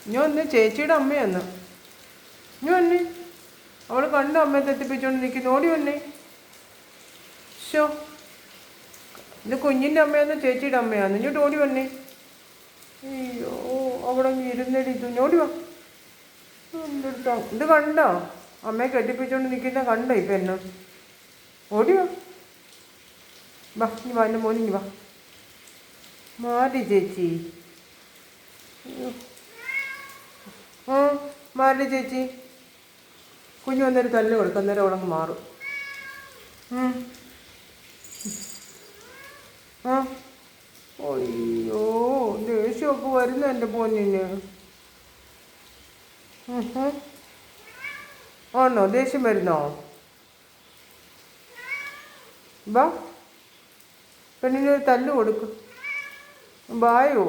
ഇനി ഒന്ന് ചേച്ചിയുടെ അമ്മയെന്ന് ഇനി വന്നേ. അവൾ കണ്ട അമ്മയെ തെറ്റിപ്പിച്ചോണ്ട് നിൽക്കുന്നു. ഓടി വന്നേ. ഷോ, ഇത് കുഞ്ഞിൻ്റെ അമ്മയാന്ന് ചേച്ചിയുടെ അമ്മയാന്ന്. ഇങ്ങോട്ട് ഓടി വന്നേ. അയ്യോ, അവിടെ ഇരുന്നടി. ഓടി വാ. എന്തെടുത്താ ഇത് കണ്ടോ? അമ്മയെ കെട്ടിപ്പിച്ചോണ്ട് നിൽക്കുന്ന കണ്ടോ ഇപ്പം എന്നെ? ഓടി വാ. വാ, ഇനി വാ എൻ്റെ മോനി, വാ. മാറി ചേച്ചി. ആ, മാറി ചേച്ചി. കുഞ്ഞു വന്നൊരു തല്ല് കൊടുക്കും, അന്നേരം അവളങ്ങ് മാറും. ആ, അയ്യോ, ദേഷ്യമൊക്കെ വരുന്ന എൻ്റെ പൊന്നിന്. ആണോ, ദേഷ്യം വരുന്നോ? വാ, പെണ്ണിനൊരു തല്ല് കൊടുക്കും. ബായോ.